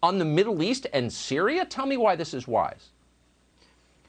on the Middle East and Syria? Tell me why this is wise.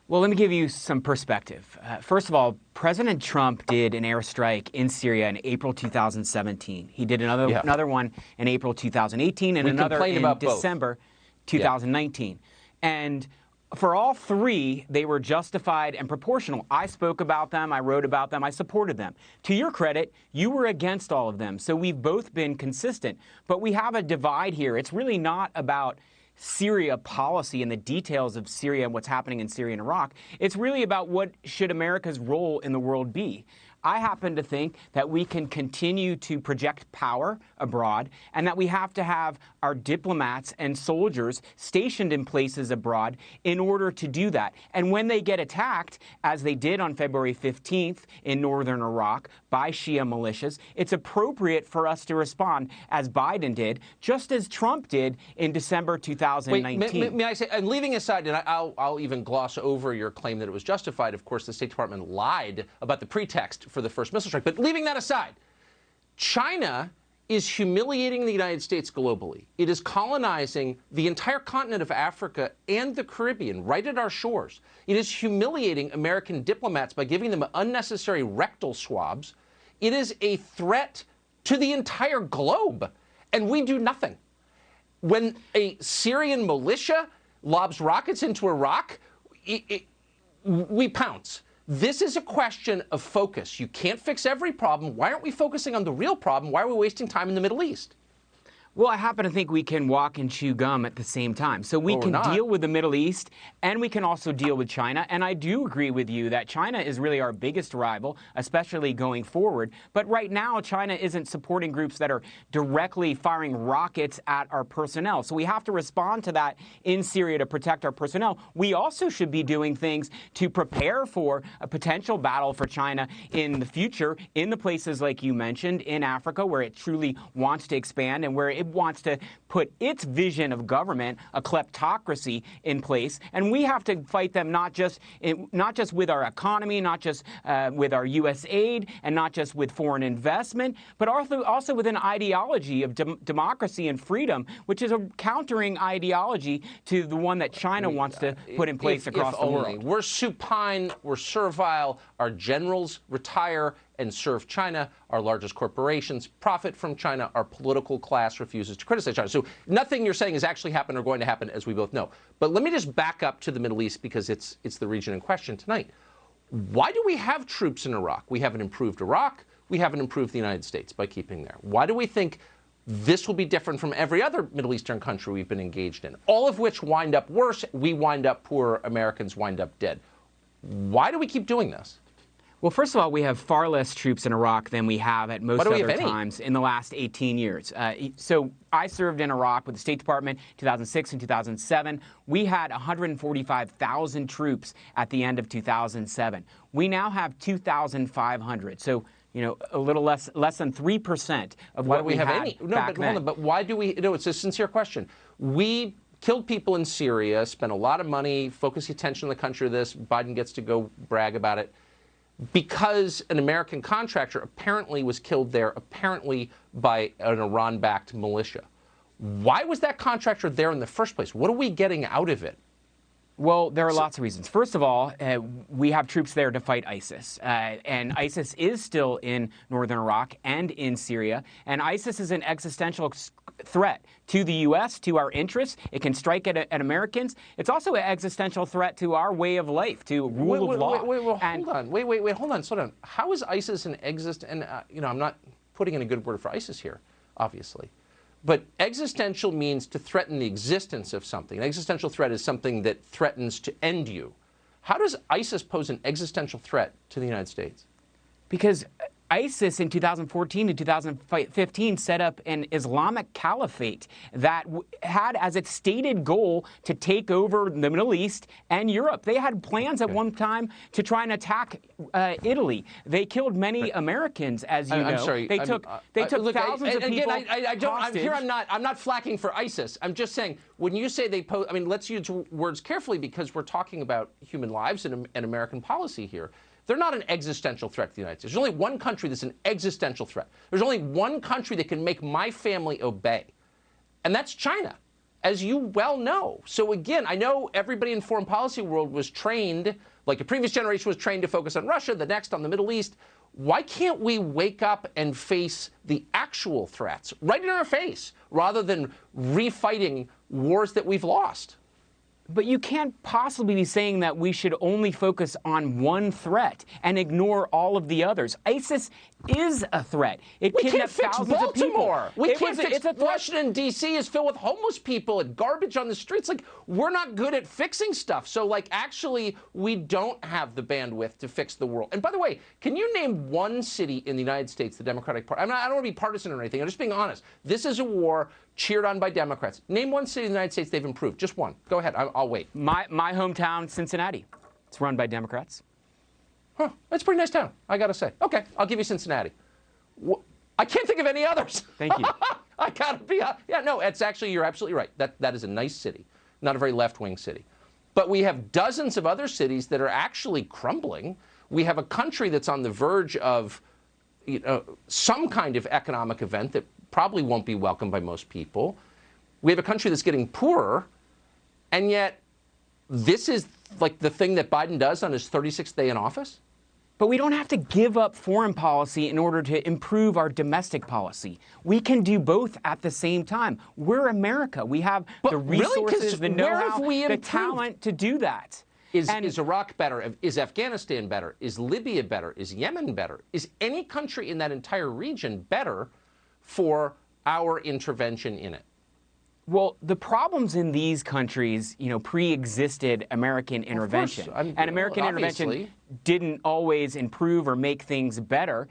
Well, let me give you some perspective. First of all, President Trump did an airstrike in Syria in April 2017. He did another one in April 2018 and another in December 2019. And for all three, they were justified and proportional. I spoke about them, I wrote about them, I supported them. To your credit, you were against all of them. So we've both been consistent. But we have a divide here. It's really not about Syria policy and the details of Syria and what's happening in Syria and Iraq. It's really about what should America's role in the world be. I happen to think that we can continue to project power abroad and that we have to have our diplomats and soldiers stationed in places abroad in order to do that. And when they get attacked, as they did on February 15th in northern Iraq by Shia militias, it's appropriate for us to respond as Biden did, just as Trump did in December 2019. Wait, may I say, and leaving aside, and I'll even gloss over your claim that it was justified. Of course, the State Department lied about the pretext for the first missile strike. But leaving that aside, China is humiliating the United States globally. It is colonizing the entire continent of Africa and the Caribbean right at our shores. It is humiliating American diplomats by giving them unnecessary rectal swabs. It is a threat to the entire globe, and we do nothing. When a Syrian militia lobs rockets into Iraq, we pounce. This is a question of focus. You can't fix every problem. Why aren't we focusing on the real problem? Why are we wasting time in the Middle East? Well, I happen to think we can walk and chew gum at the same time. So we can deal with the Middle East, and we can also deal with China. And I do agree with you that China is really our biggest rival, especially going forward. But right now, China isn't supporting groups that are directly firing rockets at our personnel. So we have to respond to that in Syria to protect our personnel. We also should be doing things to prepare for a potential battle for China in the future, in the places like you mentioned, in Africa, where it truly wants to expand and where it wants to put its vision of government, a kleptocracy, in place. And we have to fight them not just with our economy, not just with our U.S. aid, and not just with foreign investment, but also with an ideology of democracy and freedom, which is a countering ideology to the one that China wants to put in place across the world. We're supine, we're servile, our generals retire and serve China, our largest corporations profit from China, our political class refuses to criticize China. So nothing you're saying has actually happened or going to happen, as we both know. But let me just back up to the Middle East, because it's the region in question tonight. Why do we have troops in Iraq? We haven't improved Iraq. We haven't improved the United States by keeping there. Why do we think this will be different from every other Middle Eastern country we've been engaged in? All of which wind up worse. We wind up poor. Americans wind up dead. Why do we keep doing this? Well, first of all, we have far less troops in Iraq than we have at most other times in the last 18 years. So I served in Iraq with the State Department 2006 and 2007. We had 145,000 troops at the end of 2007. We now have 2,500. So, you know, a little less than 3% of what we had back then. Hold on, but why do we? No, it's a sincere question. We killed people in Syria, spent a lot of money, focused attention on the country of this. Biden gets to go brag about it, because an American contractor apparently was killed there, apparently by an Iran-backed militia. Why was that contractor there in the first place? What are we getting out of it? Well, there are lots of reasons. First of all, we have troops there to fight ISIS. And ISIS is still in northern Iraq and in Syria. And ISIS is an existential threat to the U.S., to our interests. It can strike at Americans. It's also an existential threat to our way of life, to rule of law. Hold on, slow down. How is ISIS an and you know, I'm not putting in a good word for ISIS here, obviously. But existential means to threaten the existence of something. An existential threat is something that threatens to end you. How does ISIS pose an existential threat to the United States? Because ISIS in 2014 and 2015 set up an Islamic caliphate that had as its stated goal to take over the Middle East and Europe. They had plans at one time to try and attack Italy. They killed many Americans, as you know. I'm sorry. They took thousands of people hostage. I'm not flacking for ISIS. I'm just saying, when you say they pose, I mean, let's use words carefully, because we're talking about human lives and American policy here. They're not an existential threat to the United States. There's only one country that's an existential threat. There's only one country that can make my family obey, and that's China. as you well know. So again, I know everybody in foreign policy world was trained, like the previous generation was trained to focus on Russia, the next on the Middle East. Why can't we wake up and face the actual threats right in our face rather than refighting wars that we've lost? But you can't possibly be saying that we should only focus on one threat and ignore all of the others. ISIS is a threat. It kidnapped thousands of people. We can't fix Washington, D.C. is filled with homeless people and garbage on the streets. Like, we're not good at fixing stuff. So, like, actually, we don't have the bandwidth to fix the world. And by the way, can you name one city in the United States, the Democratic Party? I don't want to be partisan or anything. I'm just being honest. This is a war cheered on by Democrats. Name one city in the United States they've improved. Just one. Go ahead. I'll wait. My hometown, Cincinnati. It's run by Democrats. Huh. That's a pretty nice town, I got to say. Okay, I'll give you Cincinnati. I can't think of any others. Thank you. I got to be yeah, no, it's actually, you're absolutely right. That is a nice city, not a very left-wing city. But we have dozens of other cities that are actually crumbling. We have a country that's on the verge of some kind of economic event that probably won't be welcomed by most people. We have a country that's getting poorer, and yet this is like the thing that Biden does on his 36th day in office? But we don't have to give up foreign policy in order to improve our domestic policy. We can do both at the same time. We're America. We have the resources, the know-how, the talent to do that. Is Iraq better? Is Afghanistan better? Is Libya better? Is Yemen better? Is any country in that entire region better for our intervention in it? Well, the problems in these countries, pre-existed American intervention. And American intervention didn't always improve or make things better.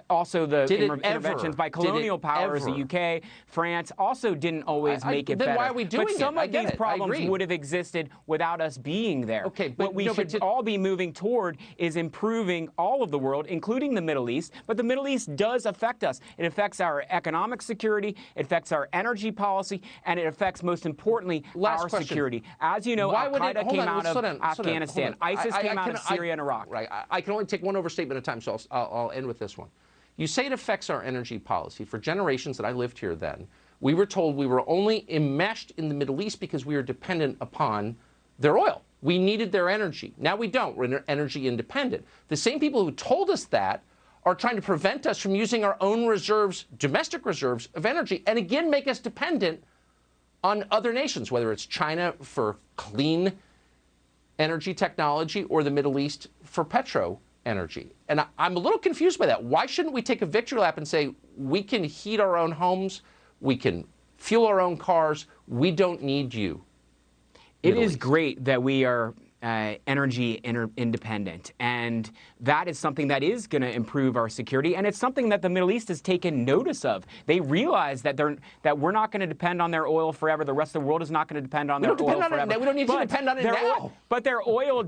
Also, the interventions by colonial powers, the UK, France, also didn't always make it better. Then why are we doing it? But some of these problems would have existed without us being there. Okay, but what we should all be moving toward is improving all of the world, including the Middle East. But the Middle East does affect us. It affects our economic security, it affects our energy policy, and it affects, most importantly, our security. As you know, Al-Qaeda came out of Afghanistan. ISIS came out of Syria and Iraq. Right. I can only take one overstatement at a time, so I'll end with this one. You say it affects our energy policy. For generations that I lived here then, we were told we were only enmeshed in the Middle East because we were dependent upon their oil. We needed their energy. Now we don't. We're energy independent. The same people who told us that are trying to prevent us from using our own reserves, domestic reserves of energy, and again make us dependent on other nations, whether it's China for clean energy technology or the Middle East for petro energy. And I'm a little confused by that. Why shouldn't we take a victory lap and say we can heat our own homes, we can fuel our own cars, we don't need you? It is great that we are energy independent, and that is something that is going to improve our security, and it's something that the Middle East has taken notice of. They realize that we're not going to depend on their oil forever. The rest of the world is not going to depend on their oil forever. We don't need to depend on it now. But their oil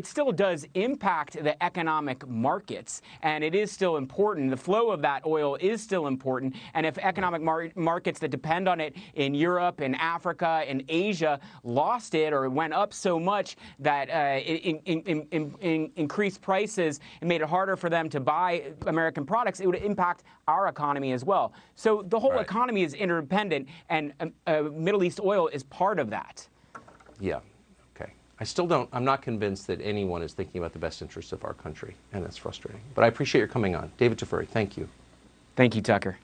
still does impact the economic markets, and it is still important. The flow of that oil is still important, and if economic markets that depend on it in Europe, in Africa, in Asia lost it or went up so much that it increased prices and made it harder for them to buy American products, it would impact our economy as well. So the whole economy is interdependent, and Middle East oil is part of that. Yeah. Okay. I'm not convinced that anyone is thinking about the best interests of our country, and that's frustrating. But I appreciate your coming on. David Tafuri, thank you. Thank you, Tucker.